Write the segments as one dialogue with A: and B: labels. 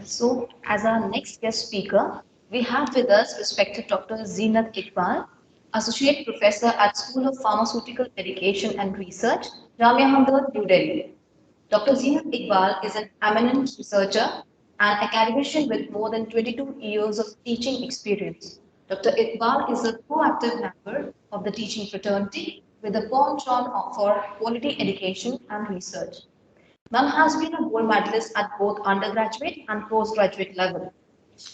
A: So, as our next guest speaker, we have with us respected Dr. Zeenat Iqbal, Associate Professor at School of Pharmaceutical Education and Research, JAMIA HAMDARD, New Delhi. Dr. Zeenat Iqbal is an eminent researcher and academician with more than 22 years of teaching experience. Dr. Iqbal is a proactive member of the teaching fraternity with a penchant for quality education and research. Ma'am has been a gold medalist at both undergraduate and postgraduate level.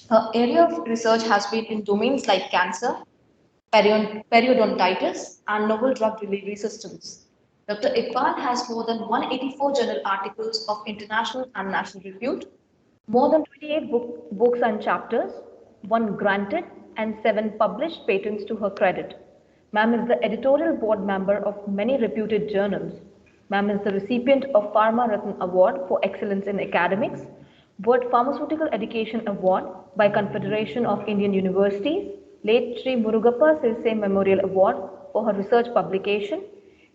A: Her area of research has been in domains like cancer, periodontitis, and novel drug delivery systems. Dr. Iqbal has more than 184 journal articles of international and national repute, more than 28 books and chapters, one granted, and seven published patents to her credit. Ma'am is the editorial board member of many reputed journals. Ma'am is the recipient of Pharma Ratna Award for Excellence in Academics, World Pharmaceutical Education Award by Confederation of Indian Universities, late Sri Murugappa Sirse Memorial Award for her research publication,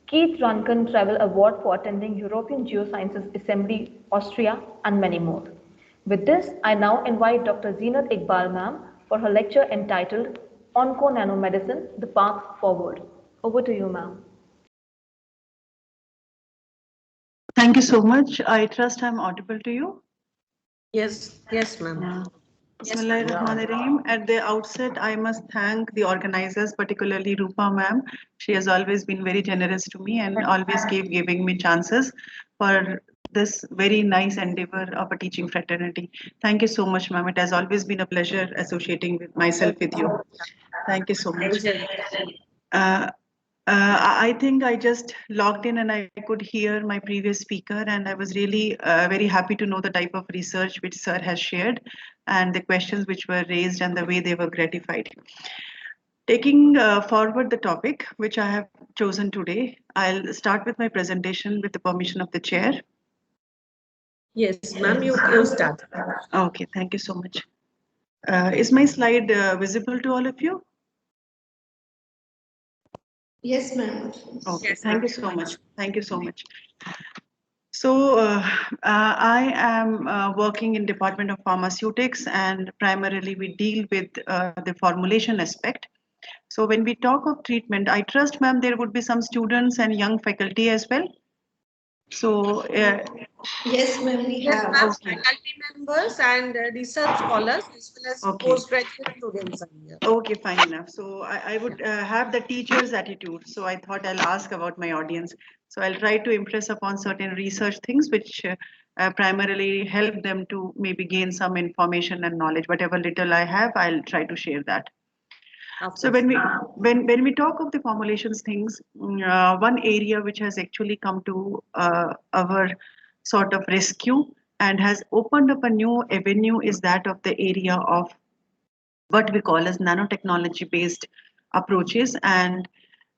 A: Keith Runcan Travel Award for attending European Geosciences Assembly, Austria, and many more. With this, I now invite Dr. Zeenat Iqbal ma'am for her lecture entitled Onconanomedicine, the Path Forward. Over to you, ma'am.
B: Thank you so much. I trust I'm audible to you.
C: Yes, ma'am.
B: Yeah. Bismillahirrahmanirrahim. At the outset, I must thank the organizers, particularly Rupa ma'am. She has always been very generous to me and always giving me chances for this very nice endeavor of a teaching fraternity. Thank you so much, ma'am. It has always been a pleasure associating with myself with you. Thank you so much. Uh, I think I just logged in and I could hear my previous speaker, and I was really very happy to know the type of research which sir has shared and the questions which were raised and the way they were gratified. Taking forward the topic which I have chosen today, I'll start with my presentation with the permission of the chair.
C: Yes, ma'am, you start.
B: Okay, thank you so much. Is my slide visible to all of you?
A: Yes, ma'am.
B: Okay,
C: Yes,
B: thank
C: ma'am.
B: you so much. Thank you so much. So I am working in Department of Pharmaceutics, and primarily we deal with the formulation aspect. So when we talk of treatment, I trust, ma'am, there would be some students and young faculty as well. So
A: Yes, ma'am, we
C: Yes,
A: have.
C: ma'am.
B: okay,
C: Faculty members and research scholars as well as
B: okay.
C: postgraduate students are here.
B: Okay, fine enough. So I would have the teacher's attitude. So I thought I'll ask about my audience. So I'll try to impress upon certain research things which primarily help them to maybe gain some information and knowledge. Whatever little I have, I'll try to share that.
C: Of
B: So
C: course.
B: when we talk of the formulations things, one area which has actually come to our sort of rescue and has opened up a new avenue is that of the area of what we call as nanotechnology based approaches. And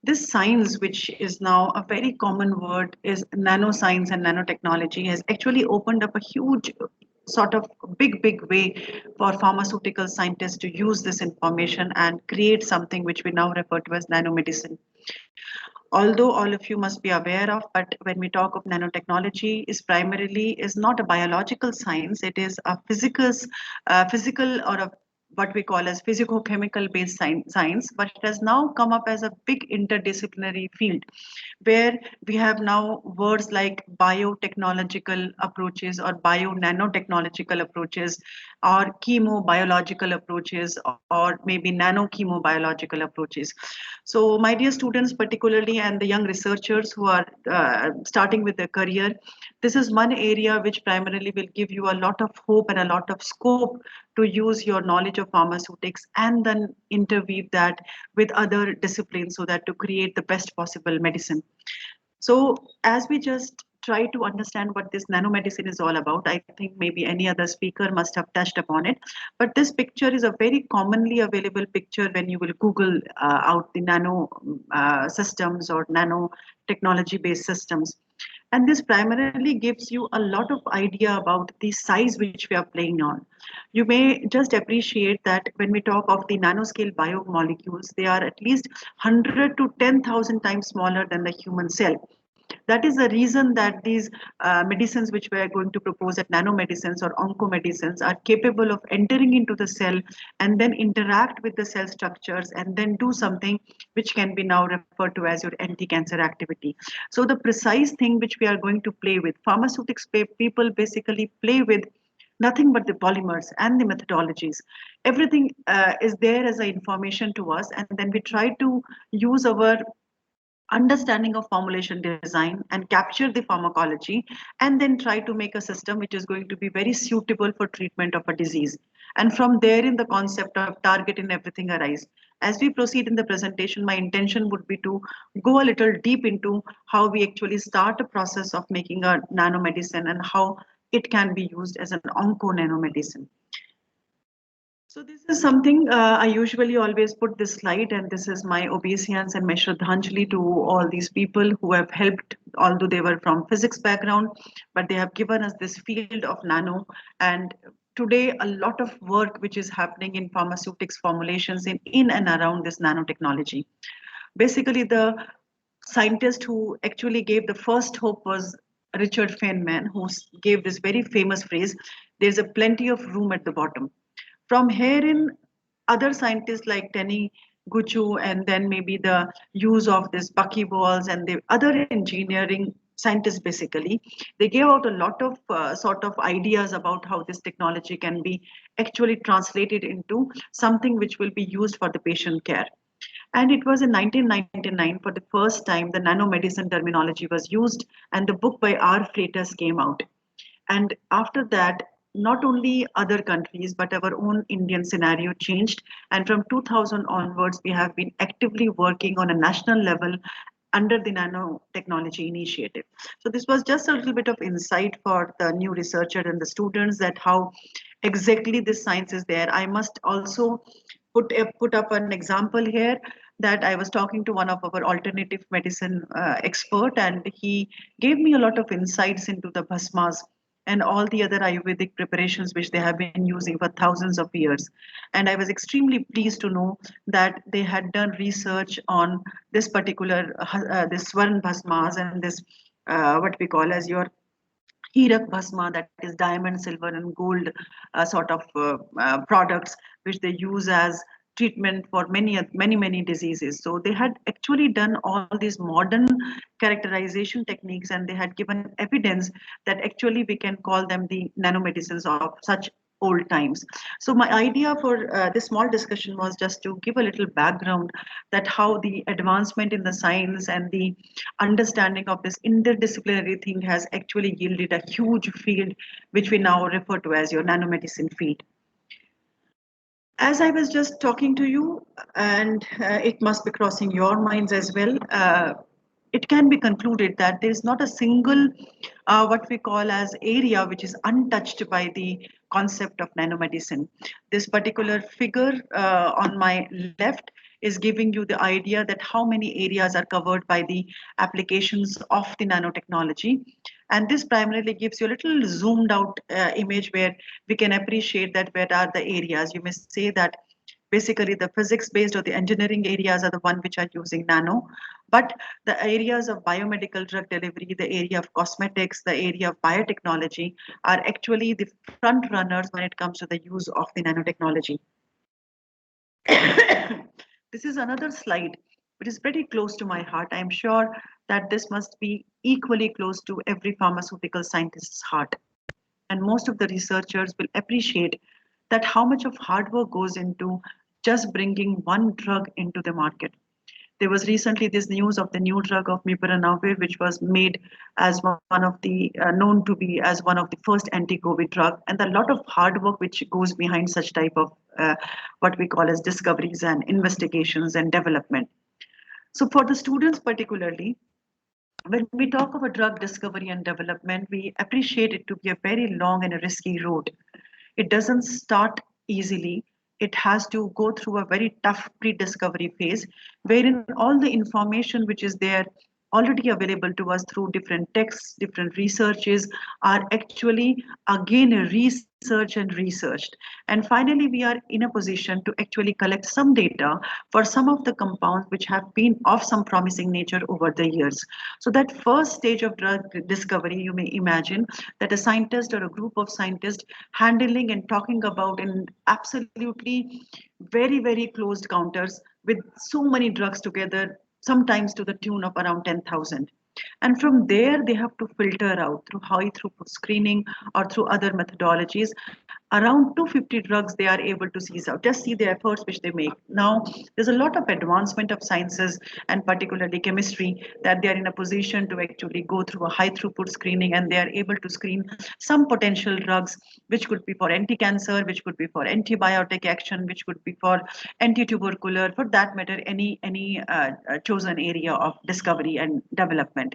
B: this science, which is now a very common word, is nanoscience and nanotechnology, has actually opened up a huge sort of big way for pharmaceutical scientists to use this information and create something which we now refer to as nanomedicine. Although all of you must be aware of, but when we talk of nanotechnology, is not a biological science. It is a physical or a what we call as physicochemical based science, but it has now come up as a big interdisciplinary field where we have now words like biotechnological approaches or bio nanotechnological approaches or chemobiological approaches or maybe nano chemobiological approaches. So my dear students particularly and the young researchers who are starting with their career, this is one area which primarily will give you a lot of hope and a lot of scope to use your knowledge of pharmaceutics and then interweave that with other disciplines so that to create the best possible medicine. So as we just try to understand what this nanomedicine is all about, I think maybe any other speaker must have touched upon it. But this picture is a very commonly available picture when you will Google out the nano systems or nanotechnology based systems. And this primarily gives you a lot of idea about the size which we are playing on. You may just appreciate that when we talk of the nanoscale biomolecules, they are at least 100 to 10,000 times smaller than the human cell. That is the reason that these medicines which we are going to propose at nanomedicines or oncomedicines are capable of entering into the cell and then interact with the cell structures and then do something which can be now referred to as your anti-cancer activity. So the precise thing which we are going to play with, pharmaceutics people basically play with nothing but the polymers and the methodologies. Everything is there as a information to us, and then we try to use our understanding of formulation design and capture the pharmacology and then try to make a system which is going to be very suitable for treatment of a disease. And from there in the concept of target and everything arise. As we proceed in the presentation, my intention would be to go a little deep into how we actually start a process of making a nanomedicine and how it can be used as an onco-nanomedicine. So this is something I usually always put this slide, and this is my obeisance and my Shraddhanjali to all these people who have helped, although they were from physics background, but they have given us this field of nano. And today, a lot of work which is happening in pharmaceutics formulations in and around this nanotechnology. Basically, the scientist who actually gave the first hope was Richard Feynman, who gave this very famous phrase, "There's a plenty of room at the bottom." From herein, other scientists like Tenny Guchu and then maybe the use of this buckyballs and the other engineering scientists basically, they gave out a lot of sort of ideas about how this technology can be actually translated into something which will be used for the patient care. And it was in 1999 for the first time the nanomedicine terminology was used, and the book by R. Freitas came out. And after that, not only other countries, but our own Indian scenario changed. And from 2000 onwards, we have been actively working on a national level under the nanotechnology initiative. So this was just a little bit of insight for the new researcher and the students that how exactly this science is there. I must also put up an example here that I was talking to one of our alternative medicine expert, and he gave me a lot of insights into the bhasmas and all the other Ayurvedic preparations which they have been using for thousands of years. And I was extremely pleased to know that they had done research on this particular, this Swarn Bhasmas and this, what we call as your Hirak Bhasma, that is diamond, silver, and gold sort of products, which they use as treatment for many diseases. So they had actually done all these modern characterization techniques, and they had given evidence that actually we can call them the nanomedicines of such old times. So my idea for this small discussion was just to give a little background that how the advancement in the science and the understanding of this interdisciplinary thing has actually yielded a huge field which we now refer to as your nanomedicine field. As I was just talking to you, and it must be crossing your minds as well, it can be concluded that there is not a single, what we call as area, which is untouched by the concept of nanomedicine. This particular figure on my left is giving you the idea that how many areas are covered by the applications of the nanotechnology. And this primarily gives you a little zoomed out image where we can appreciate that where are the areas. You may say that basically the physics based or the engineering areas are the one which are using nano, but the areas of biomedical drug delivery, the area of cosmetics, the area of biotechnology are actually the front runners when it comes to the use of the nanotechnology. This is another slide which is pretty close to my heart. I'm sure that this must be equally close to every pharmaceutical scientist's heart. And most of the researchers will appreciate that how much of hard work goes into just bringing one drug into the market. There was recently this news of the new drug of Mipiranavir, which was made as one of the known to be as one of the first anti-COVID drug, and a lot of hard work which goes behind such type of what we call as discoveries and investigations and development. So for the students particularly, when we talk of a drug discovery and development, we appreciate it to be a very long and a risky road. It doesn't start easily. It has to go through a very tough pre-discovery phase, wherein all the information which is there already available to us through different texts, different researches are actually again researched and researched. And finally, we are in a position to actually collect some data for some of the compounds which have been of some promising nature over the years. So that first stage of drug discovery, you may imagine that a scientist or a group of scientists handling and talking about in absolutely very closed counters with so many drugs together, sometimes to the tune of around 10,000. And from there, they have to filter out through high throughput screening or through other methodologies. Around 250 drugs they are able to seize out. Just see the efforts which they make. Now, there's a lot of advancement of sciences and particularly chemistry that they are in a position to actually go through a high throughput screening, and they are able to screen some potential drugs which could be for anti-cancer, which could be for antibiotic action, which could be for anti-tubercular, for that matter, any chosen area of discovery and development.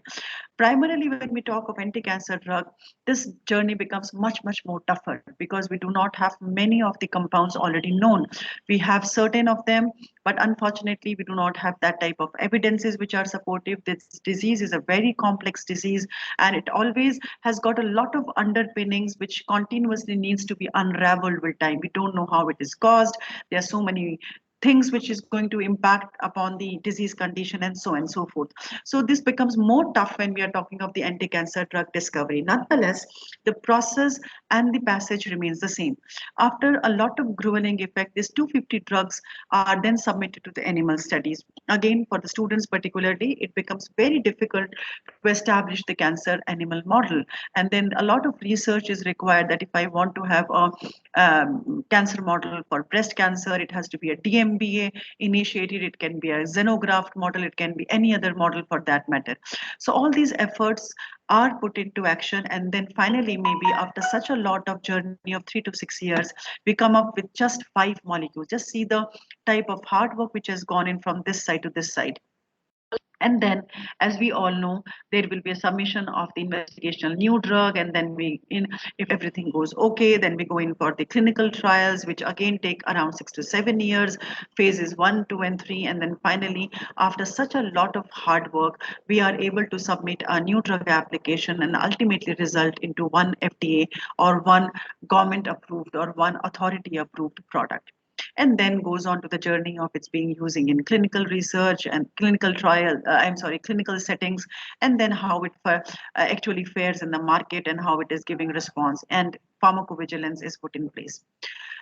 B: Primarily, when we talk of anti-cancer drug, this journey becomes much more tougher because we do not have many of the compounds already known. We have certain of them, but unfortunately, we do not have that type of evidences which are supportive. This disease is a very complex disease, and it always has got a lot of underpinnings which continuously needs to be unraveled with time. We don't know how it is caused. There are so many things which is going to impact upon the disease condition and so on and so forth. So this becomes more tough when we are talking of the anti-cancer drug discovery. Nonetheless, the process and the passage remains the same. After a lot of grueling effect, these 250 drugs are then submitted to the animal studies. Again, for the students particularly, it becomes very difficult to establish the cancer animal model. And then a lot of research is required that if I want to have a cancer model for breast cancer, it has to be a DMBA initiated, it can be a xenograft model, it can be any other model for that matter. So all these efforts are put into action, and then finally, maybe after such a lot of journey of 3 to 6 years, we come up with just 5 molecules. Just see the type of hard work which has gone in from this side to this side. And then, as we all know, there will be a submission of the investigational new drug, and then if everything goes okay, then we go in for the clinical trials, which again take around 6 to 7 years, phases 1, 2, and 3, and then finally, after such a lot of hard work, we are able to submit a new drug application and ultimately result into one FDA or one government approved or one authority approved product, and then goes on to the journey of its being using in clinical research and clinical settings, and then how it actually fares in the market and how it is giving response, and pharmacovigilance is put in place.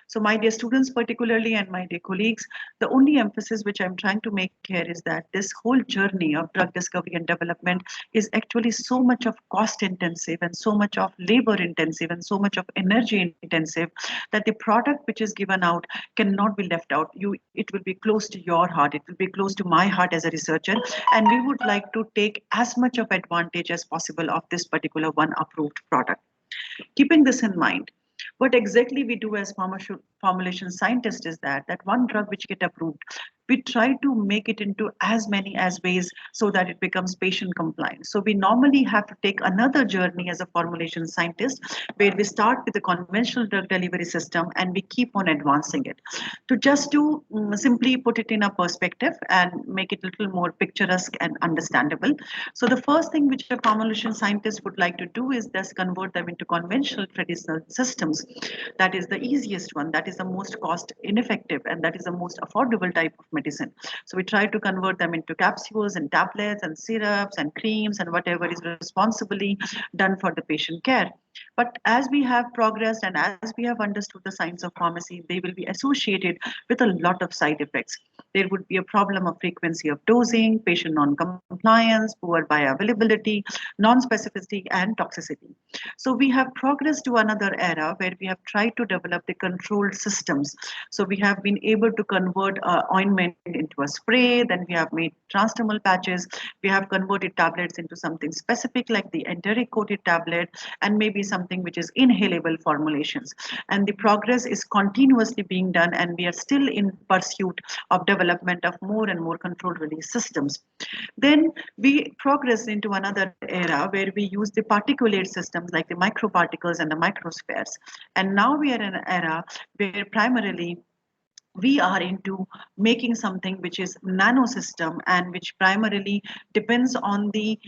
B: So, my dear students, particularly, and my dear colleagues, the only emphasis which I'm trying to make here is that this whole journey of drug discovery and development is actually so much of cost intensive and so much of labor intensive and so much of energy intensive that the product which is given out cannot be left out. It will be close to your heart. It will be close to my heart as a researcher, and we would like to take as much of advantage as possible of this particular one approved product. Keeping this in mind, what exactly we do as formulation scientists is that one drug which get approved, we try to make it into as many as ways so that it becomes patient compliant. So we normally have to take another journey as a formulation scientist, where we start with the conventional drug delivery system and we keep on advancing it. To simply put it in a perspective and make it a little more picturesque and understandable. So the first thing which a formulation scientist would like to do is just convert them into conventional traditional systems. That is the easiest one, that is the most cost ineffective, and that is the most affordable type of medicine. So we try to convert them into capsules and tablets and syrups and creams and whatever is responsibly done for the patient care. But as we have progressed and as we have understood the science of pharmacy, they will be associated with a lot of side effects. There would be a problem of frequency of dosing, patient non-compliance, poor bioavailability, non-specificity, and toxicity. So we have progressed to another era where we have tried to develop the controlled systems. So we have been able to convert ointment into a spray, then we have made transdermal patches, we have converted tablets into something specific like the enteric coated tablet, and maybe something which is inhalable formulations. And the progress is continuously being done, and we are still in pursuit of development of more and more controlled release systems. Then we progress into another era where we use the particulate systems like the microparticles and the microspheres. And now we are in an era where primarily we are into making something which is nano system and which primarily depends on the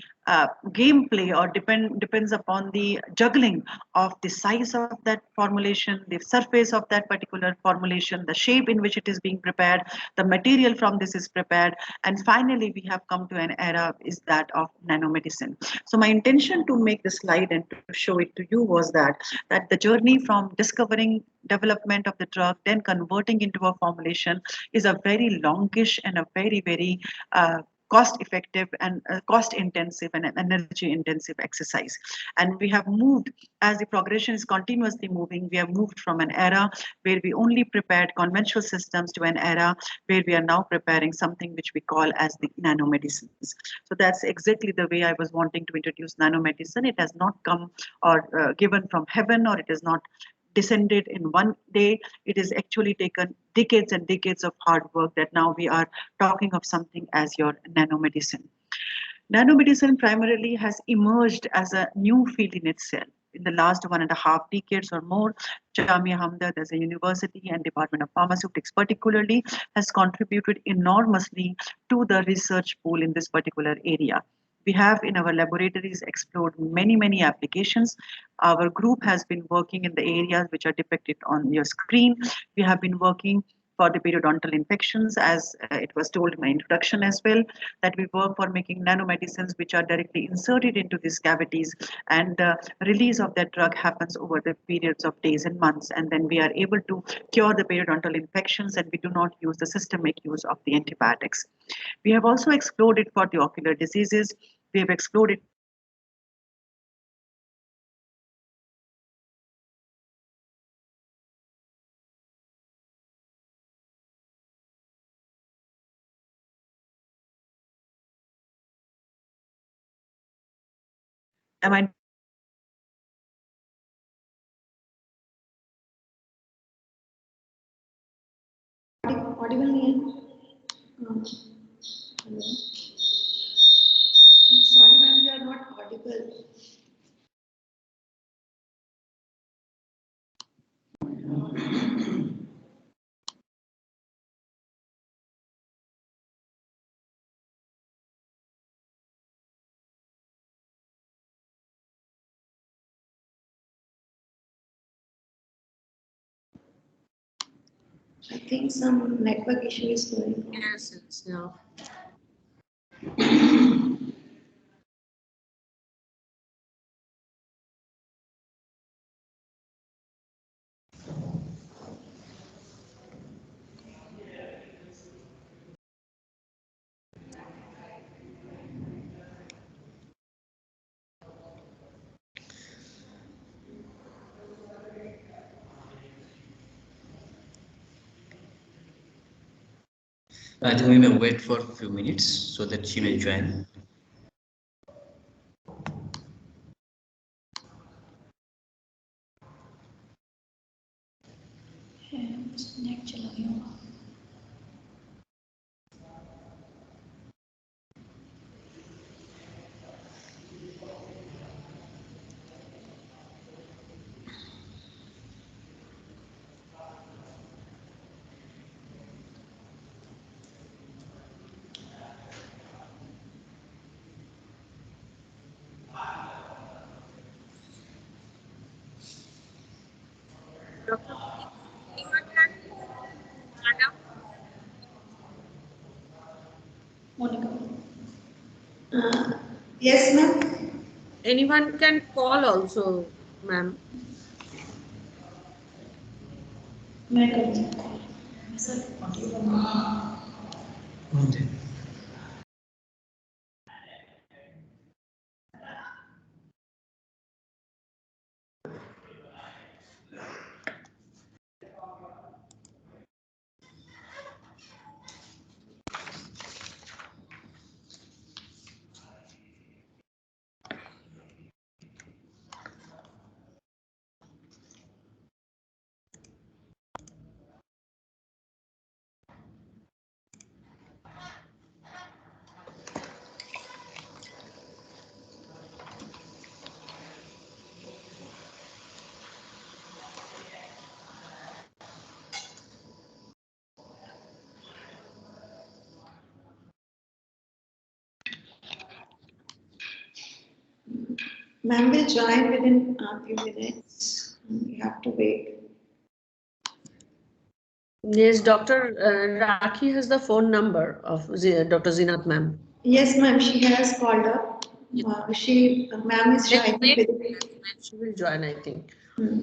B: gameplay or depends upon the juggling of the size of that formulation, the surface of that particular formulation, the shape in which it is being prepared, the material from this is prepared, and finally we have come to an era is that of nanomedicine. So my intention to make the slide and to show it to you was that the journey from discovering development of the drug then converting into a formulation is a very longish and a very cost effective and cost intensive and an energy intensive exercise. And we have moved, as the progression is continuously moving, we have moved from an era where we only prepared conventional systems to an era where we are now preparing something which we call as the nanomedicines. So that's exactly the way I was wanting to introduce nanomedicine. It has not come or given from heaven, or it is not descended in one day. It is actually taken decades and decades of hard work that now we are talking of something as your nanomedicine. Nanomedicine primarily has emerged as a new field in itself. In the last 1.5 decades or more, Jamia Hamdard as a university and Department of Pharmaceutics particularly has contributed enormously to the research pool in this particular area. We have in our laboratories explored many applications. Our group has been working in the areas which are depicted on your screen. We have been working for the periodontal infections, as it was told in my introduction as well, that we work for making nanomedicines which are directly inserted into these cavities, and the release of that drug happens over the periods of days and months, and then we are able to cure the periodontal infections, and we do not use the systemic use of the antibiotics. We have also explored it for the ocular diseases. We have explored it for inflammatory diseases. We have explored it for allergy diseases. We have explored it for inflammatory diseases. We have explored it for infectious diseases. We have explored it for allergy diseases. Am I not audible?
D: Audible नहीं है? Hello. Sorry, ma'am, you are not audible. I think some network issue is going on.
C: Yes, yeah.
E: I think we may wait for a few minutes so that she may join.
D: Net चला गया होगा.
C: Doctor, anyone can, madam?
D: Monica. Yes, ma'am.
C: Anyone can call also, ma'am.
D: मैं करूँगी call. Sir audio बंद. Ma'am will join within a few minutes. You have to wait.
C: Yes, Dr. Rakhi has the phone number of Dr. Zeenat ma'am.
D: Yes, ma'am, she has called up. Ma'am is
C: Let's
D: joining
C: wait.
D: within.
C: She will join, I think.
D: Hmm.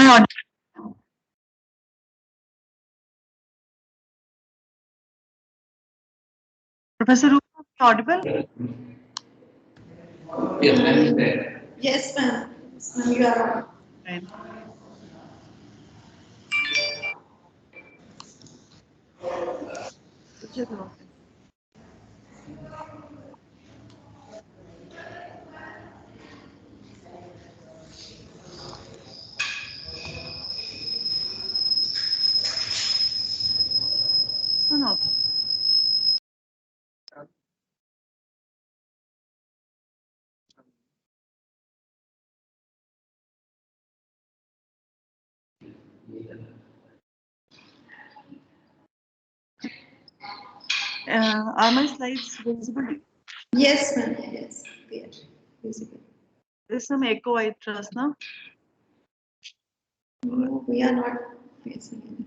B: audible? Professor Rupa, am I audible?
E: Yes, ma'am.
D: Yes, ma'am. Yes, ma'am, you are on.
B: Fine. This one also. Are my slides visible?
D: Yes, ma'am. Yes, we are visible.
B: There's some echo, I trust, no?
D: No, we are not facing anything.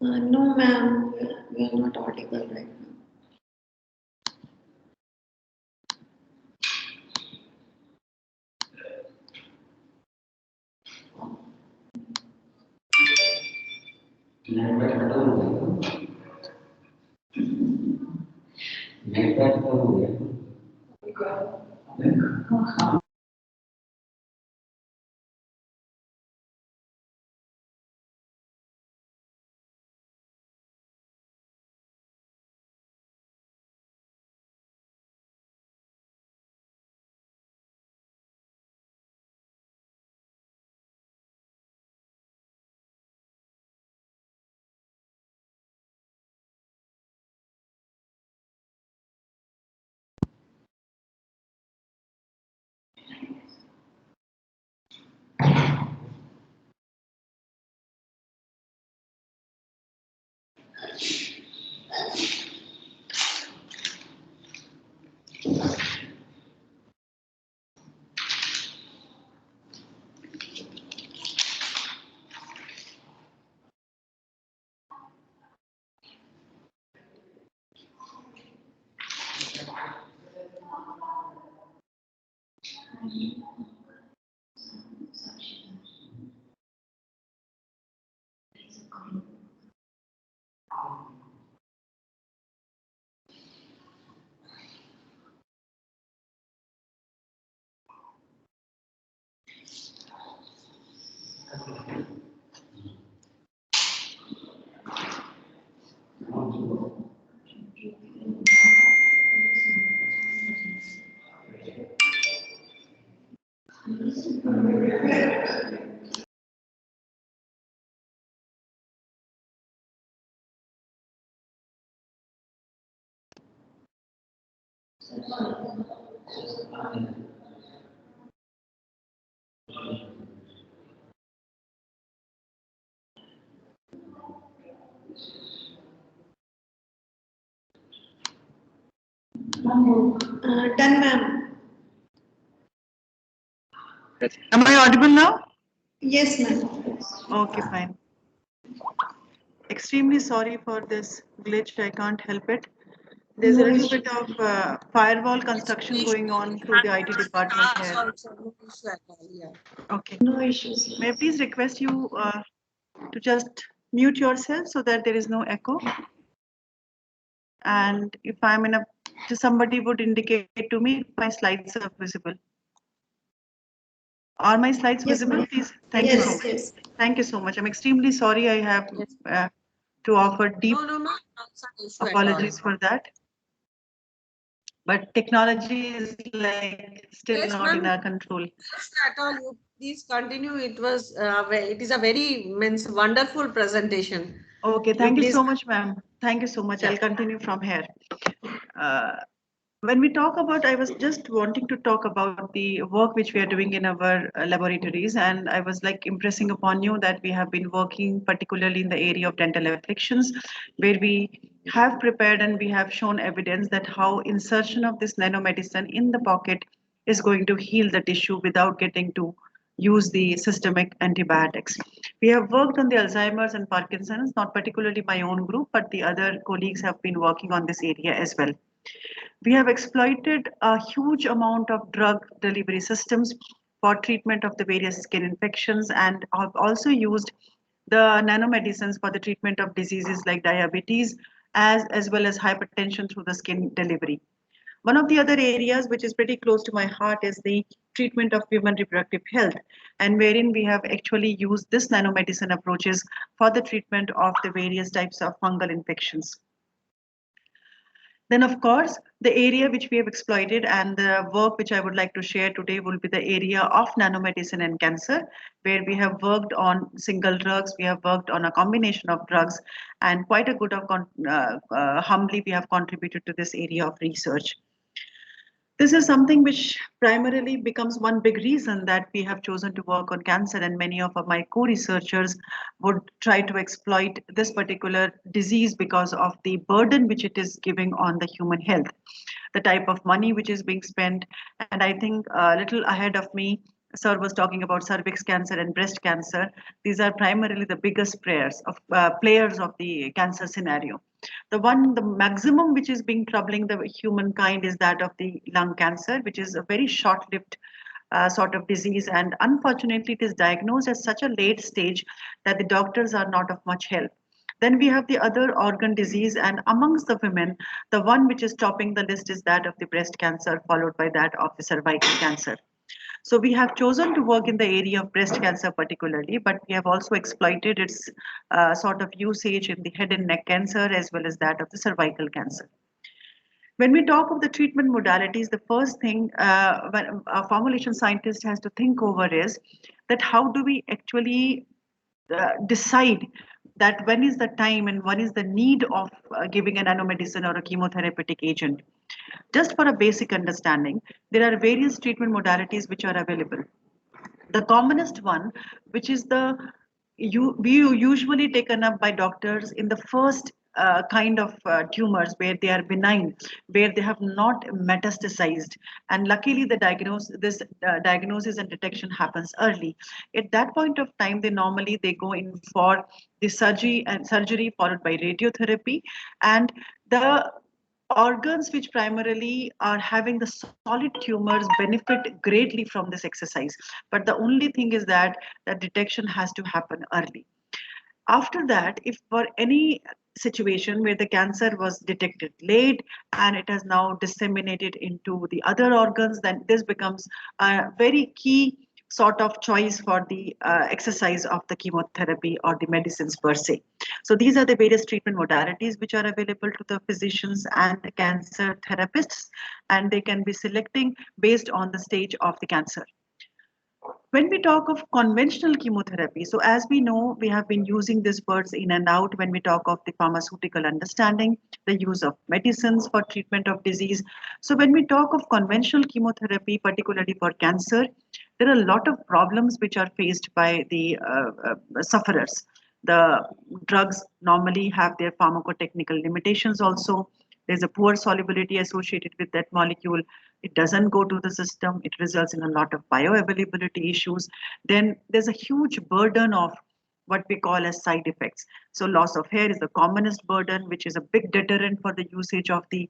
D: No, ma'am. We are not audible right now. Done, ma'am.
B: Am I audible now?
D: Yes, ma'am.
B: Okay, fine. Extremely sorry for this glitch. I can't help it. There's a
D: No
B: little
D: issue.
B: bit of firewall construction going on through the IT department here.
C: Sorry, no issue at all, yeah.
B: Okay.
D: No issues.
B: May I please request you to just mute yourself so that there is no echo? And if I'm in a, somebody would indicate to me if my slides are visible. Are my slides
D: Yes,
B: visible,
D: ma'am.
B: please? Thank you so
D: Yes,
B: much.
D: yes.
B: Thank you so much. I'm extremely sorry. I have
C: Yes.
B: to offer deep
C: No, not some issue at
B: apologies
C: all.
B: for that. But technology is like still
C: Yes,
B: not in
C: ma'am.
B: our control.
C: No issue at all. You please continue. It is a very wonderful presentation.
B: Okay, thank you
C: please
B: so much, ma'am. Thank you so much.
C: Yeah.
B: I'll continue from here. Uh, when we talk about, I was just wanting to talk about the work which we are doing in our laboratories, and I was like impressing upon you that we have been working particularly in the area of dental afflictions, where we have prepared and we have shown evidence that how insertion of this nanomedicine in the pocket is going to heal the tissue without getting to use the systemic antibiotics. We have worked on the Alzheimer's and Parkinson's, not particularly my own group, but the other colleagues have been working on this area as well. We have exploited a huge amount of drug delivery systems for treatment of the various skin infections and have also used the nanomedicines for the treatment of diseases like diabetes as well as hypertension through the skin delivery. One of the other areas which is pretty close to my heart is the treatment of women reproductive health, and wherein we have actually used this nanomedicine approaches for the treatment of the various types of fungal infections. Then, of course, the area which we have exploited and the work which I would like to share today will be the area of nanomedicine and cancer, where we have worked on single drugs, we have worked on a combination of drugs, and quite a good of humbly we have contributed to this area of research. This is something which primarily becomes one big reason that we have chosen to work on cancer, and many of my co-researchers would try to exploit this particular disease because of the burden which it is giving on the human health, the type of money which is being spent. And I think a little ahead of me, sir was talking about cervix cancer and breast cancer. These are primarily the biggest players of the cancer scenario. The maximum which is being troubling the humankind is that of the lung cancer, which is a very short-lived sort of disease, and unfortunately it is diagnosed at such a late stage that the doctors are not of much help. Then we have the other organ disease, and amongst the women, the one which is topping the list is that of the breast cancer, followed by that of the cervical cancer. So we have chosen to work in the area of breast cancer particularly, but we have also exploited its sort of usage in the head and neck cancer as well as that of the cervical cancer. When we talk of the treatment modalities, the first thing when a formulation scientist has to think over is that how do we actually decide that when is the time and when is the need of giving an nanomedicine or a chemotherapeutic agent. Just for a basic understanding, there are various treatment modalities which are available. The commonest one, which is we usually taken up by doctors in the first kind of tumors where they are benign, where they have not metastasized, and luckily this diagnosis and detection happens early. At that point of time, they go in for the surgery followed by radiotherapy, and the organs which primarily are having the solid tumors benefit greatly from this exercise, but the only thing is that the detection has to happen early. After that, if for any situation where the cancer was detected late and it has now disseminated into the other organs, then this becomes a very key sort of choice for the exercise of the chemotherapy or the medicines per se. So these are the various treatment modalities which are available to the physicians and the cancer therapists, and they can be selecting based on the stage of the cancer. When we talk of conventional chemotherapy, so as we know, we have been using these words in and out when we talk of the pharmaceutical understanding, the use of medicines for treatment of disease. So when we talk of conventional chemotherapy, particularly for cancer, there are a lot of problems which are faced by the sufferers. The drugs normally have their pharmacotechnical limitations also. There's a poor solubility associated with that molecule. It doesn't go to the system. It results in a lot of bioavailability issues. Then there's a huge burden of what we call as side effects. So loss of hair is the commonest burden, which is a big deterrent for the usage of the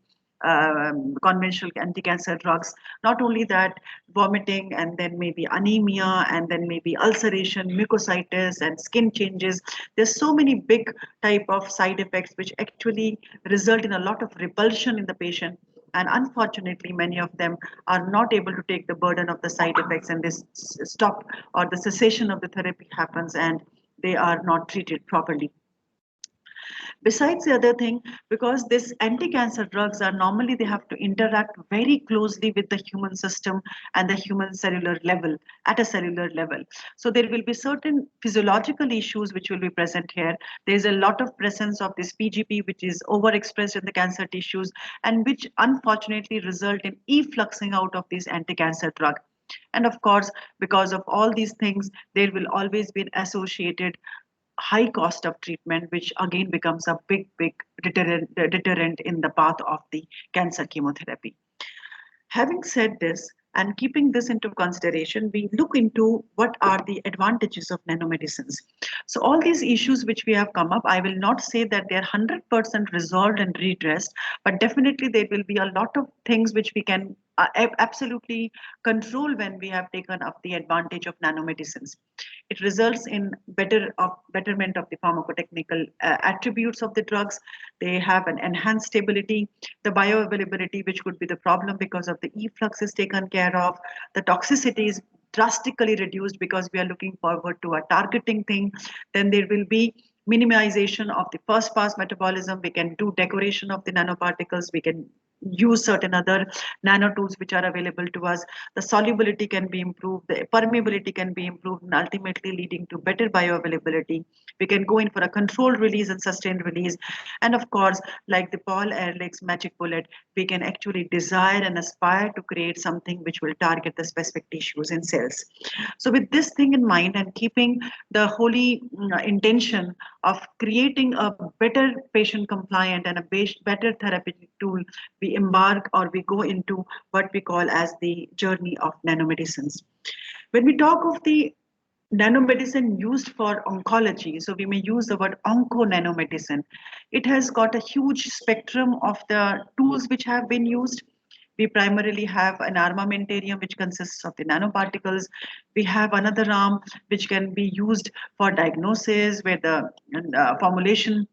B: conventional anti-cancer drugs. Not only that, vomiting and then maybe anemia and then maybe ulceration, mucositis and skin changes. There's so many big type of side effects which actually result in a lot of repulsion in the patient. And unfortunately, many of them are not able to take the burden of the side effects, and this stop or the cessation of the therapy happens and they are not treated properly. Besides the other thing, because this anti-cancer drugs are normally they have to interact very closely with the human system and the human cellular level at a cellular level. So there will be certain physiological issues which will be present here. There is a lot of presence of this PGP which is overexpressed in the cancer tissues and which unfortunately result in effluxing out of this anti-cancer drug. And of course, because of all these things, there will always be an associated high cost of treatment, which again becomes a big deterrent in the path of the cancer chemotherapy. Having said this, and keeping this into consideration, we look into what are the advantages of nanomedicines. So all these issues which we have come up, I will not say that they're 100% resolved and redressed, but definitely there will be a lot of things which we can absolutely control when we have taken up the advantage of nanomedicines. It results in betterment of the pharmacotechnical attributes of the drugs. They have an enhanced stability, the bioavailability, which could be the problem because of the efflux is taken care of. The toxicity is drastically reduced because we are looking forward to a targeting thing. Then there will be minimization of the first pass metabolism. We can do decoration of the nanoparticles. We can use certain other nano tools which are available to us. The solubility can be improved, the permeability can be improved, and ultimately leading to better bioavailability. We can go in for a controlled release and sustained release. And of course, like the Paul Ehrlich's magic bullet, we can actually desire and aspire to create something which will target the specific tissues and cells. So with this thing in mind and keeping the holy intention of creating a better patient compliant and a better therapeutic tool, we embark or we go into what we call as the journey of nanomedicines. When we talk of the nanomedicine used for oncology, so we may use the word onconanomedicine. It has got a huge spectrum of the tools which have been used. We primarily have an armamentarium which consists of the nanoparticles. We have another arm which can be used for diagnosis where the formulation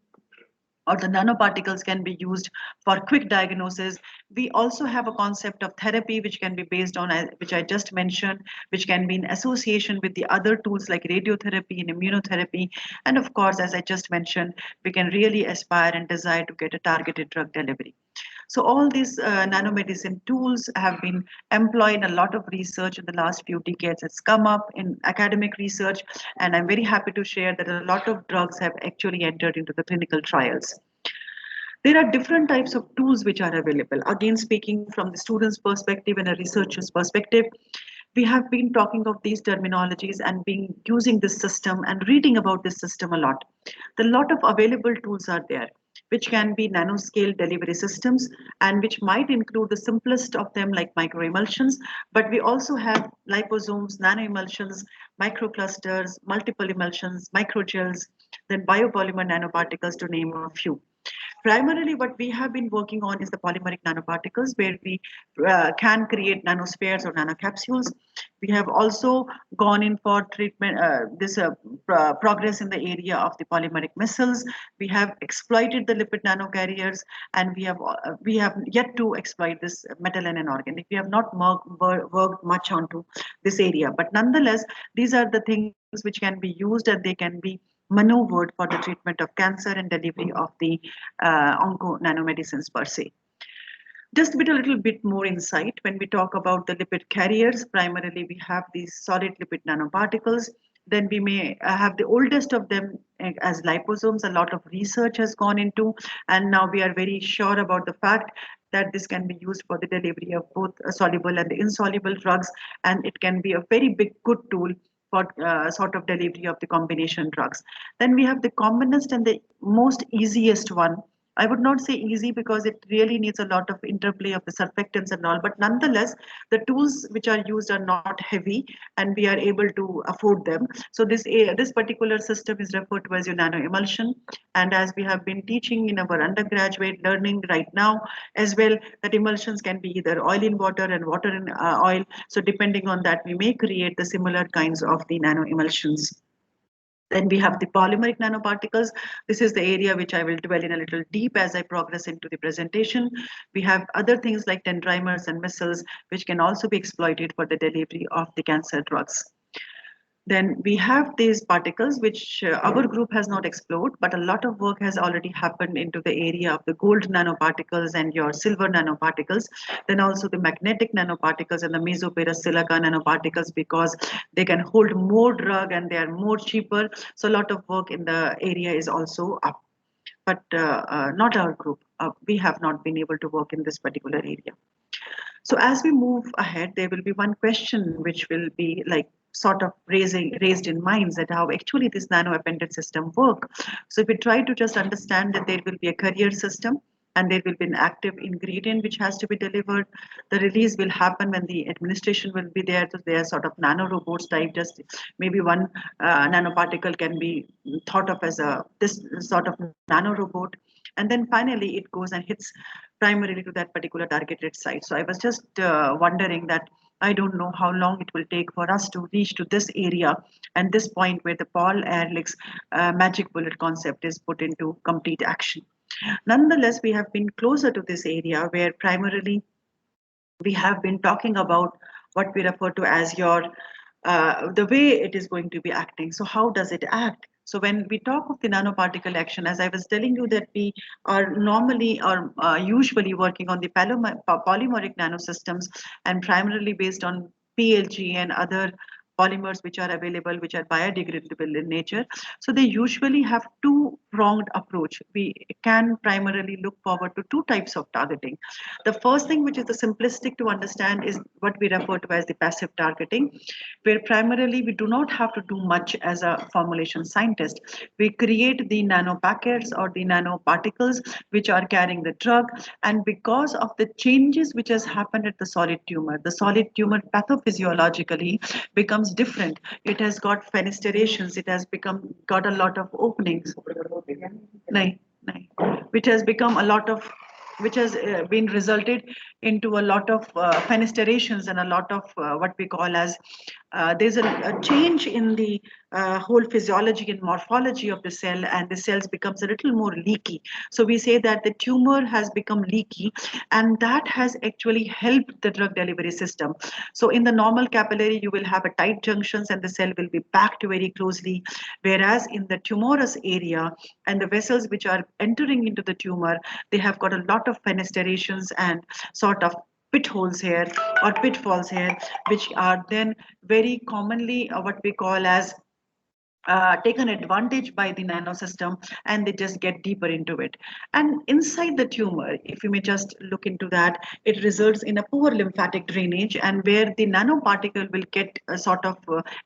B: or the nanoparticles can be used for quick diagnosis. We also have a concept of therapy which can be based on, which I just mentioned, which can be in association with the other tools like radiotherapy and immunotherapy. And of course, as I just mentioned, we can really aspire and desire to get a targeted drug delivery. So all these nanomedicine tools have been employed in a lot of research in the last few decades. It's come up in academic research, and I'm very happy to share that a lot of drugs have actually entered into the clinical trials. There are different types of tools which are available. Again, speaking from the student's perspective and a researcher's perspective, we have been talking of these terminologies and been using this system and reading about this system a lot. The lot of available tools are there, which can be nanoscale delivery systems and which might include the simplest of them like microemulsions, but we also have liposomes, nanoemulsions, microclusters, multiple emulsions, microgels, then biopolymer nanoparticles to name a few. Primarily, what we have been working on is the polymeric nanoparticles, where we can create nanospheres or nanocapsules. We have also gone in for treatment, progress in the area of the polymeric missiles. We have exploited the lipid nanocarriers, and we have yet to exploit this metal and inorganic. We have not worked much onto this area, but nonetheless, these are the things which can be used and they can be maneuvered for the treatment of cancer and delivery of the onconanomedicines per se. Just a little bit more insight when we talk about the lipid carriers. Primarily, we have these solid lipid nanoparticles. Then we may have the oldest of them as liposomes. A lot of research has gone into, and now we are very sure about the fact that this can be used for the delivery of both soluble and the insoluble drugs, and it can be a very big good tool for sort of delivery of the combination drugs. Then we have the commonest and the most easiest one, I would not say easy because it really needs a lot of interplay of the surfactants and all, but nonetheless, the tools which are used are not heavy and we are able to afford them. So this particular system is referred to as your nano emulsion. And as we have been teaching in our undergraduate learning right now as well, that emulsions can be either oil in water and water in oil. So depending on that, we may create the similar kinds of the nano emulsions. Then we have the polymeric nanoparticles. This is the area which I will dwell in a little deep as I progress into the presentation. We have other things like dendrimers and micelles, which can also be exploited for the delivery of the cancer drugs. Then we have these particles which our group has not explored, but a lot of work has already happened into the area of the gold nanoparticles and your silver nanoparticles. Then also the magnetic nanoparticles and the mesoporous silica nanoparticles, because they can hold more drug and they are more cheaper. So a lot of work in the area is also up. But not our group. We have not been able to work in this particular area. So as we move ahead, there will be one question which will be like sort of raised in minds, that how actually this nano appended system work. So if we try to just understand that there will be a carrier system and there will be an active ingredient which has to be delivered. The release will happen when the administration will be there. So they are sort of nano robots type. Just maybe one nanoparticle can be thought of as this sort of nano robot. And then finally it goes and hits primarily to that particular targeted site. So I was just wondering that I don't know how long it will take for us to reach to this area and this point where the Paul Ehrlich's magic bullet concept is put into complete action. Nonetheless, we have been closer to this area where primarily we have been talking about what we refer to as your the way it is going to be acting. So how does it act? So when we talk of the nanoparticle action, as I was telling you that we are normally or usually working on the polymeric nanosystems and primarily based on PLG and other polymers which are available, which are biodegradable in nature. So they usually have two-pronged approach. We can primarily look forward to two types of targeting. The first thing, which is the simplistic to understand, is what we refer to as the passive targeting, where primarily we do not have to do much as a formulation scientist. We create the nano packets or the nanoparticles which are carrying the drug, and because of the changes which has happened at the solid tumor pathophysiologically becomes different. It has got fenesterations, it has got a lot of openings. Nahin, nahin. Which has become a lot of which has been resulted into a lot of fenesterations and a lot of what we call as there's a change in the whole physiology and morphology of the cell, and the cells becomes a little more leaky. So we say that the tumor has become leaky, and that has actually helped the drug delivery system. So in the normal capillary, you will have a tight junctions and the cell will be packed very closely, whereas in the tumorous area and the vessels which are entering into the tumor, they have got a lot of fenesterations and sort of pit holes here or pitfalls here, which are then very commonly what we call as taken advantage by the nanosystem, and they just get deeper into it. And inside the tumor, if you may just look into that, it results in a poor lymphatic drainage, and where the nanoparticle will get sort of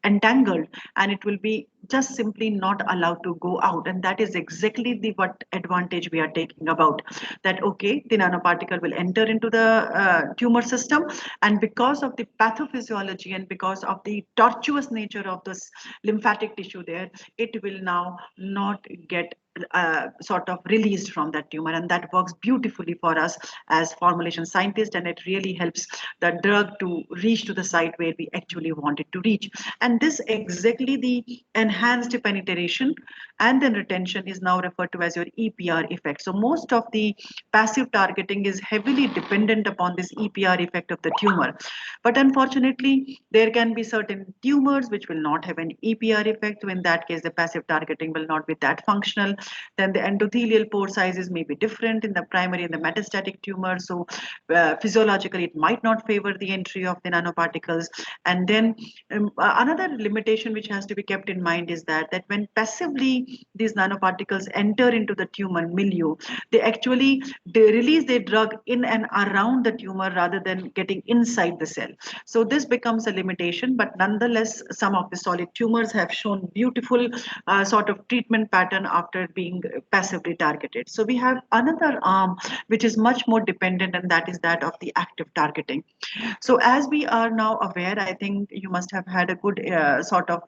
B: entangled, and it will be just simply not allowed to go out. And that is exactly the what advantage we are taking about, that okay, the nanoparticle will enter into the tumor system, and because of the pathophysiology and because of the tortuous nature of this lymphatic tissue there, it will now not get sort of released from that tumor, and that works beautifully for us as formulation scientists, and it really helps the drug to reach to the site where we actually want it to reach. And this exactly the enhanced penetration and then retention is now referred to as your EPR effect. So most of the passive targeting is heavily dependent upon this EPR effect of the tumor, but unfortunately there can be certain tumors which will not have an EPR effect. So in that case, the passive targeting will not be that functional. Then the endothelial pore sizes may be different in the primary and the metastatic tumor. So physiologically, it might not favor the entry of the nanoparticles. And then another limitation which has to be kept in mind is that when passively these nanoparticles enter into the tumor milieu, they release their drug in and around the tumor rather than getting inside the cell. So this becomes a limitation, but nonetheless, some of the solid tumors have shown beautiful sort of treatment pattern after being passively targeted. So we have another arm which is much more dependent, and that is that of the active targeting. So as we are now aware, I think you must have had a good sort of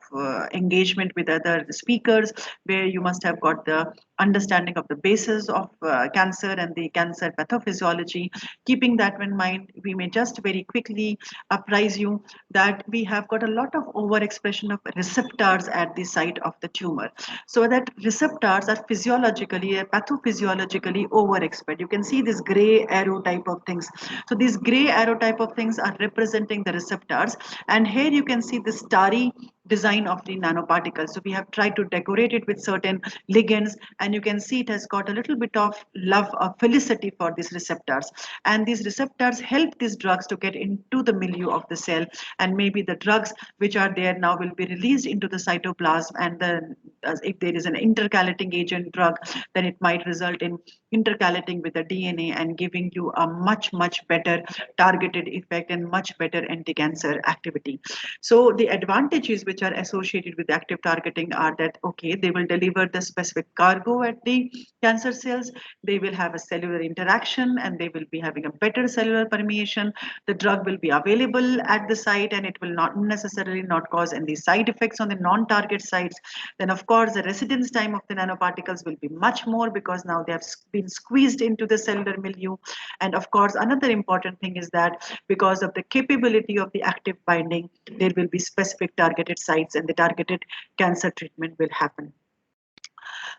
B: engagement with other speakers, where you must have got the understanding of the basis of cancer and the cancer pathophysiology. Keeping that in mind, we may just very quickly apprise you that we have got a lot of overexpression of receptors at the site of the tumor. So that receptors are physiologically, pathophysiologically overexpressed. You can see this gray arrow type of things. So these gray arrow type of things are representing the receptors. And here you can see the starry design of the nanoparticles. So we have tried to decorate it with certain ligands, and you can see it has got a little bit of love or felicity for these receptors. And these receptors help these drugs to get into the milieu of the cell, and maybe the drugs which are there now will be released into the cytoplasm, and then if there is an intercalating agent drug, then it might result in intercalating with the DNA and giving you a much better targeted effect and much better anti-cancer activity. So the advantages which are associated with active targeting are that, okay, they will deliver the specific cargo at the cancer cells, they will have a cellular interaction, and they will be having a better cellular permeation. The drug will be available at the site, and it will not necessarily not cause any side effects on the non-target sites. Then of course the residence time of the nanoparticles will be much more, because now they have been squeezed into the cellular milieu. And of course another important thing is that because of the capability of the active binding, there will be specific targeted sites, and the targeted cancer treatment will happen.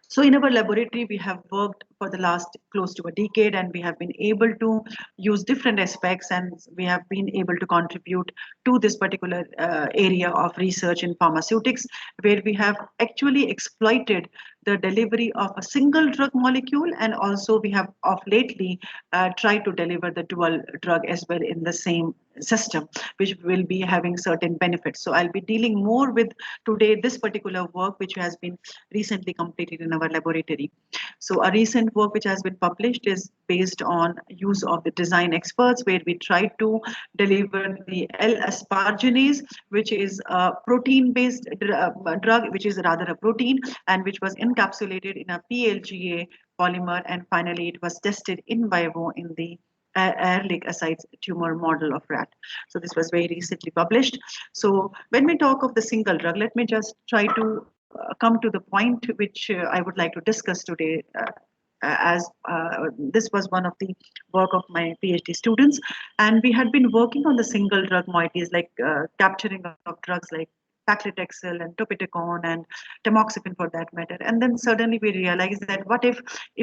B: So in our laboratory, we have worked for the last close to a decade, and we have been able to use different aspects, and we have been able to contribute to this particular area of research in pharmaceutics, where we have actually exploited the delivery of a single drug molecule, and also we have of lately tried to deliver the dual drug as well in the same system, which will be having certain benefits. So I'll be dealing more with today this particular work which has been recently completed in our laboratory. So a recent work which has been published is based on use of the design experts, where we tried to deliver the L-asparginase, which is a protein-based drug, which is rather a protein, and which was encapsulated in a PLGA polymer, and finally it was tested in vivo in the Ehrlich ascites tumor model of rat. So this was very recently published. So when we talk of the single drug, let me just try to come to the point which I would like to discuss today, as this was one of the work of my PhD students, and we had been working on the single drug moieties, like capturing of drugs like paclitaxel and topicone and tamoxifen for that matter. And then suddenly we realized that what if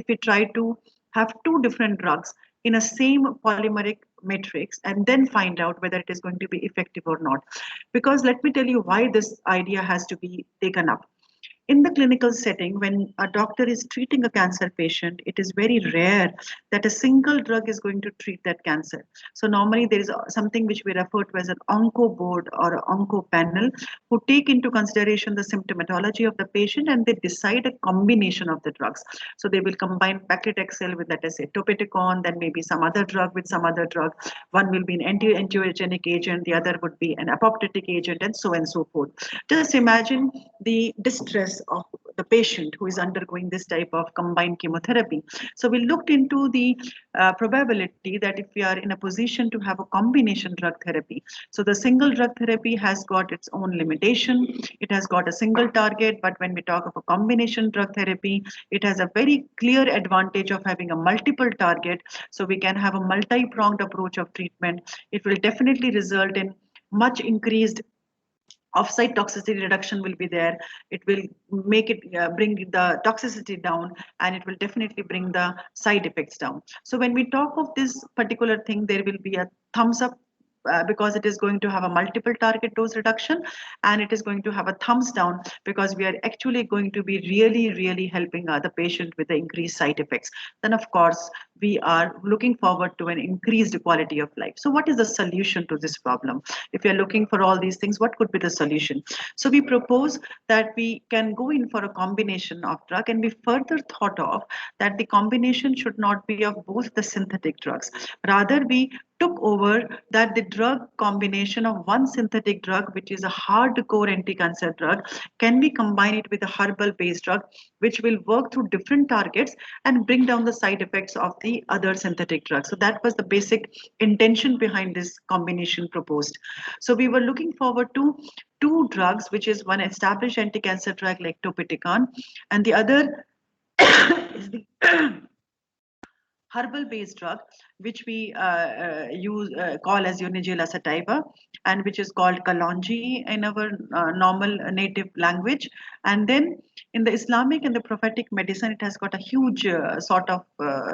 B: we try to have two different drugs in a same polymeric matrix and then find out whether it is going to be effective or not. Because let me tell you why this idea has to be taken up. In the clinical setting, when a doctor is treating a cancer patient, it is very rare that a single drug is going to treat that cancer. So normally there is something which we refer to as an onco board or an onco panel, who take into consideration the symptomatology of the patient, and they decide a combination of the drugs. So they will combine paclitaxel with, let us say, topicone, then maybe some other drug with some other drug. One will be an anti-angiogenic agent, the other would be an apoptotic agent, and so forth. Just imagine the distress of the patient who is undergoing this type of combined chemotherapy. So we looked into the probability that if we are in a position to have a combination drug therapy, so the single drug therapy has got its own limitation, it has got a single target, but when we talk of a combination drug therapy, it has a very clear advantage of having a multiple target, so we can have a multi-pronged approach of treatment. It will definitely result in much increased off-site toxicity reduction will be there. It will make it bring the toxicity down, and it will definitely bring the side effects down. So when we talk of this particular thing, there will be a thumbs up because it is going to have a multiple target dose reduction, and it is going to have a thumbs down because we are actually going to be really helping the patient with the increased side effects. Then of course we are looking forward to an increased quality of life. So what is the solution to this problem? If you are looking for all these things, what could be the solution? So we propose that we can go in for a combination of drug, and we further thought of that the combination should not be of both the synthetic drugs. Rather, we took over, that the drug combination of one synthetic drug, which is a hardcore anti-cancer drug, can we combine it with a herbal based drug, which will work through different targets and bring down the side effects of the other synthetic drugs. So that was the basic intention behind this combination proposed. So we were looking forward to two drugs, which is one established anti-cancer drug like topiticon, and the other is the herbal based drug, which we use call as Unigella sativa, and which is called kalonji in our normal native language. And then in the Islamic and the prophetic medicine, it has got a huge sort of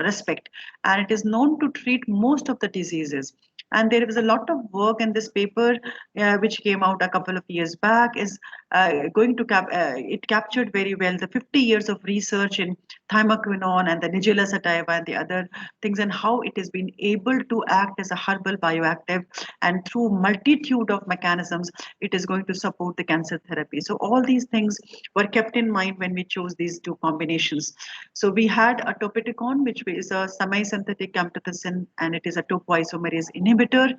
B: respect, and it is known to treat most of the diseases. And there was a lot of work, in this paper which came out a couple of years back is going to it captured very well the 50 years of research in thymoquinone and the Nigella sativa and the other things, and how it has been able to act as a herbal bioactive, and through multitude of mechanisms it is going to support the cancer therapy. So all these things were kept in mind when we chose these two combinations. So we had a topiticon, which is a semi-synthetic camptothecin, and it is a topoisomerase inhibitor,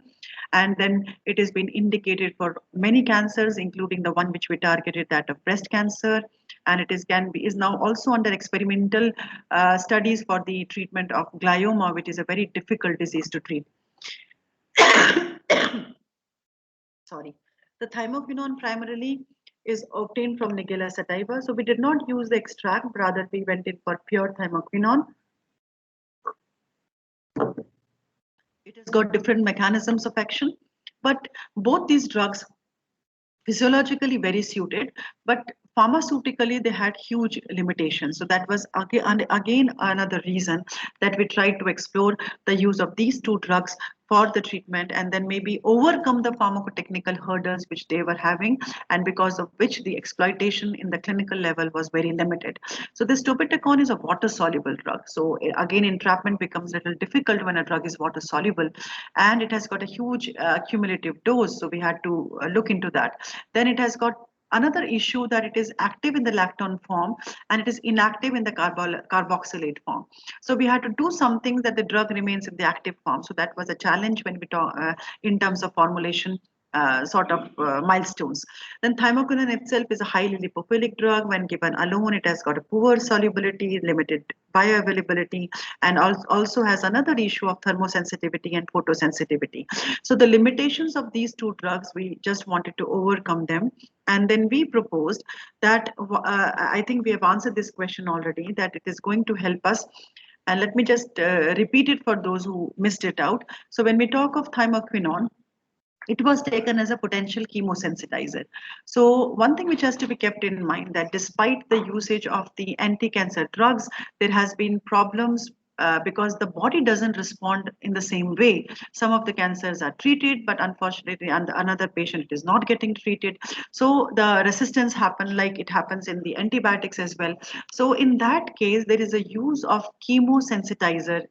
B: and then it has been indicated for many cancers, including the one which we targeted, that of breast cancer, and it is now also under experimental studies for the treatment of glioma, which is a very difficult disease to treat. Sorry. The thymoquinone primarily is obtained from Nigella sativa, so we did not use the extract, rather we went in for pure thymoquinone. It has got different mechanisms of action, but both these drugs physiologically very suited, but pharmaceutically they had huge limitations. So that was again another reason that we tried to explore the use of these two drugs for the treatment, and then maybe overcome the pharmacotechnical hurdles which they were having, and because of which the exploitation in the clinical level was very limited. So this topiticon is a water soluble drug, so again entrapment becomes a little difficult when a drug is water soluble, and it has got a huge cumulative dose, so we had to look into that. Then it has got another issue, that it is active in the lactone form and it is inactive in the carboxylate form. So we had to do something that the drug remains in the active form. So that was a challenge when we talk in terms of formulation milestones. Then thymoquinone itself is a highly lipophilic drug. When given alone, it has got a poor solubility, limited bioavailability, and also has another issue of thermosensitivity and photosensitivity. So the limitations of these two drugs, we just wanted to overcome them. And then we proposed that, I think we have answered this question already, that it is going to help us. And let me just repeat it for those who missed it out. So when we talk of thymoquinone, it was taken as a potential chemosensitizer. So one thing which has to be kept in mind, that despite the usage of the anti-cancer drugs, there has been problems because the body doesn't respond in the same way. Some of the cancers are treated, but unfortunately another patient is not getting treated. So the resistance happen like it happens in the antibiotics as well. So in that case, there is a use of chemosensitizer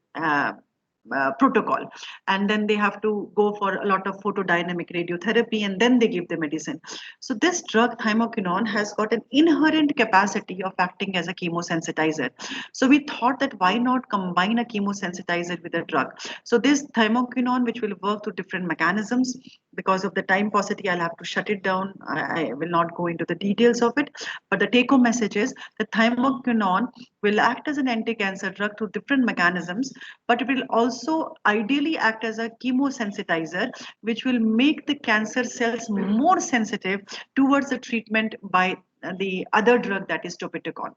B: protocol, and then they have to go for a lot of photodynamic radiotherapy, and then they give the medicine. So this drug thymoquinone has got an inherent capacity of acting as a chemosensitizer. So we thought that why not combine a chemosensitizer with a drug. So this thymoquinone, which will work through different mechanisms, because of the time paucity I'll have to shut it down. I will not go into the details of it, but the take home message is that thymoquinone will act as an anti-cancer drug through different mechanisms, but it will also ideally act as a chemosensitizer, which will make the cancer cells more sensitive towards the treatment by the other drug, that is topiticon.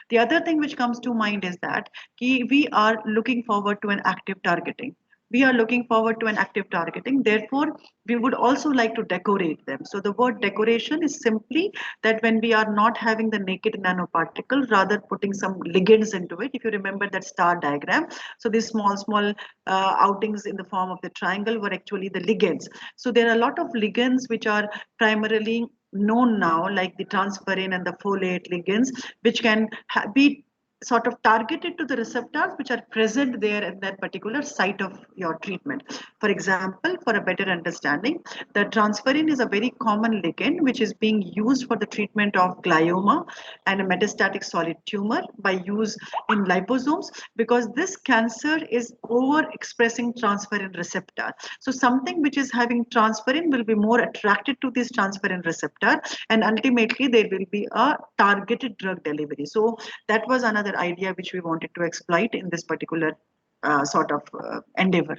B: The other thing which comes to mind is that we are looking forward to an active targeting. We are looking forward to an active targeting. Therefore, we would also like to decorate them. So the word decoration is simply that when we are not having the naked nanoparticle, rather putting some ligands into it. If you remember that star diagram, so these small outings in the form of the triangle were actually the ligands. So there are a lot of ligands which are primarily known now, like the transferrin and the folate ligands, which can be sort of targeted to the receptors which are present there at that particular site of your treatment. For example, for a better understanding, the transferrin is a very common ligand which is being used for the treatment of glioma and a metastatic solid tumor by use in liposomes, because this cancer is overexpressing transferrin receptor. So something which is having transferrin will be more attracted to this transferrin receptor, and ultimately there will be a targeted drug delivery. So that was another idea which we wanted to exploit in this particular sort of endeavor.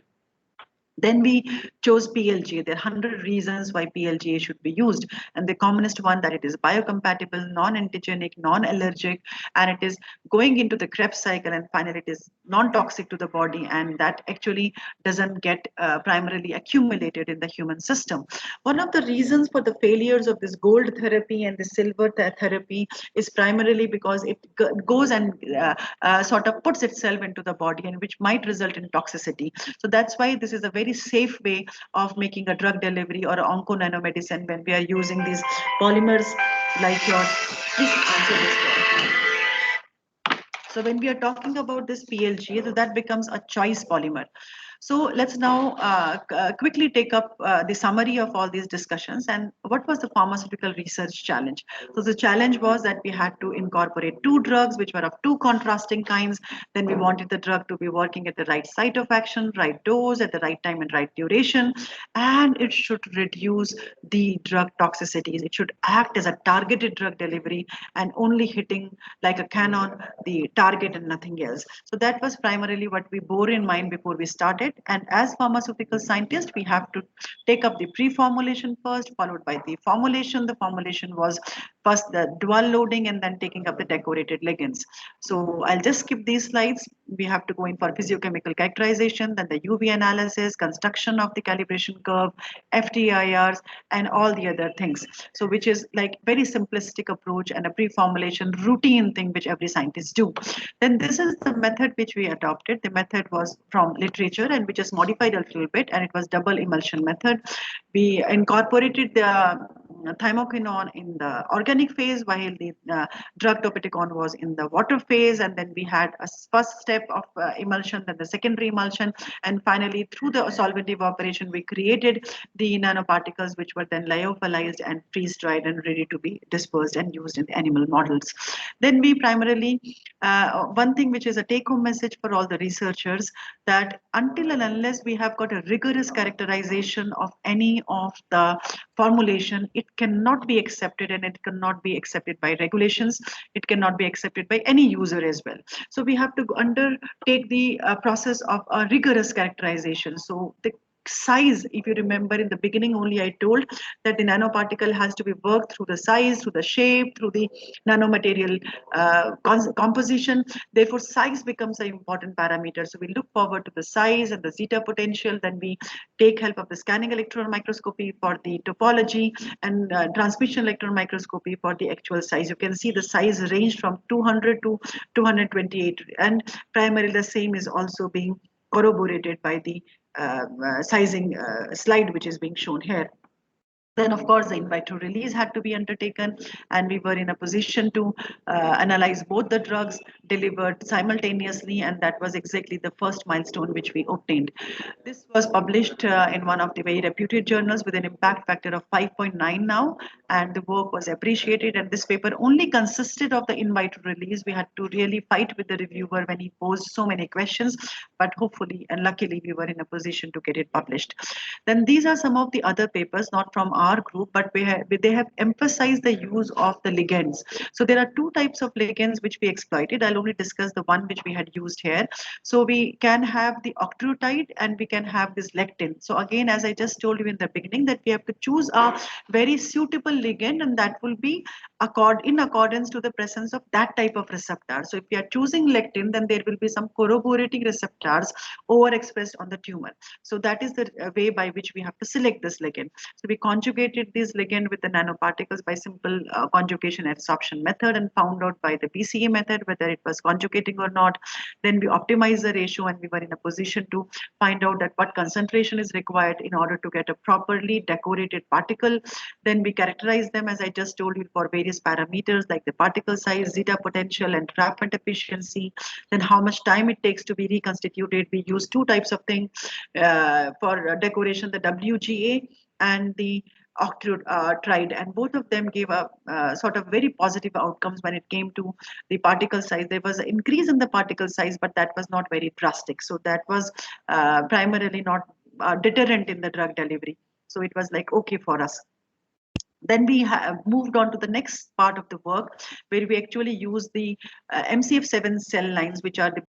B: Then we chose PLGA. There are 100 reasons why PLGA should be used. And the commonest one, that it is biocompatible, non-antigenic, non-allergic, and it is going into the Krebs cycle, and finally it is non-toxic to the body, and that actually doesn't get primarily accumulated in the human system. One of the reasons for the failures of this gold therapy and the silver therapy is primarily because it goes and sort of puts itself into the body, and which might result in toxicity. So that's why this is a very safe way of making a drug delivery or onconanomedicine when we are using these polymers like yours. Please answer this question. So when we are talking about this PLGA, so that becomes a choice polymer. So let's now quickly take up the summary of all these discussions and what was the pharmaceutical research challenge. So the challenge was that we had to incorporate two drugs which were of two contrasting kinds. Then we wanted the drug to be working at the right site of action, right dose, at the right time and right duration, and it should reduce the drug toxicities. It should act as a targeted drug delivery and only hitting like a cannon the target and nothing else. So that was primarily what we bore in mind before we started. And as pharmaceutical scientists, we have to take up the pre-formulation first, followed by the formulation. The formulation was first the dual loading and then taking up the decorated ligands. So I'll just skip these slides. We have to go in for physiochemical characterization, then the UV analysis, construction of the calibration curve, FTIRs, and all the other things. So which is like very simplistic approach and a pre-formulation routine thing which every scientist do. Then this is the method which we adopted. The method was from literature and which is modified a little bit, and it was double emulsion method. We incorporated the thymoquinone in the organic phase while the drug topiticon was in the water phase, and then we had a first step of emulsion, then the secondary emulsion, and finally through the solvent evaporation we created the nanoparticles which were then lyophilized and freeze dried and ready to be dispersed and used in the animal models. Then we primarily one thing which is a take home message for all the researchers, that until and unless we have got a rigorous characterization of any of the formulation, it cannot be accepted, and it cannot be accepted by regulations. It cannot be accepted by any user as well. So we have to undertake the process of a rigorous characterization. So the size, if you remember in the beginning only I told that the nanoparticle has to be worked through the size, through the shape, through the nanomaterial composition. Therefore size becomes an important parameter. So we look forward to the size and the zeta potential. Then we take help of the scanning electron microscopy for the topology and transmission electron microscopy for the actual size. You can see the size ranged from 200 to 228, and primarily the same is also being corroborated by the sizing slide which is being shown here. Then, of course, the in vitro release had to be undertaken, and we were in a position to analyze both the drugs delivered simultaneously, and that was exactly the first milestone which we obtained. This was published in one of the very reputed journals with an impact factor of 5.9 now, and the work was appreciated. And this paper only consisted of the in vitro release. We had to really fight with the reviewer when he posed so many questions, but hopefully and luckily we were in a position to get it published. Then these are some of the other papers, not from our group, but they have emphasized the use of the ligands. So there are two types of ligands which we exploited. I'll only discuss the one which we had used here. So we can have the octreotide and we can have this lectin. So again, as I just told you in the beginning, that we have to choose a very suitable ligand, and that will be in accordance to the presence of that type of receptor. So if we are choosing lectin, then there will be some corroborating receptors overexpressed on the tumor. So that is the way by which we have to select this ligand. So we conjugated this ligand with the nanoparticles by simple conjugation adsorption method, and found out by the BCA method whether it was conjugating or not. Then we optimized the ratio, and we were in a position to find out that what concentration is required in order to get a properly decorated particle. Then we characterized categorize them, as I just told you, for various parameters like the particle size, zeta potential, entrapment efficiency, then how much time it takes to be reconstituted. We use two types of thing for decoration, the WGA and the octreotide, and both of them gave a sort of very positive outcomes when it came to the particle size. There was an increase in the particle size, but that was not very drastic. So that was primarily not deterrent in the drug delivery. So it was like okay for us. Then we moved on to the next part of the work, where we actually use the MCF7 cell lines, which are the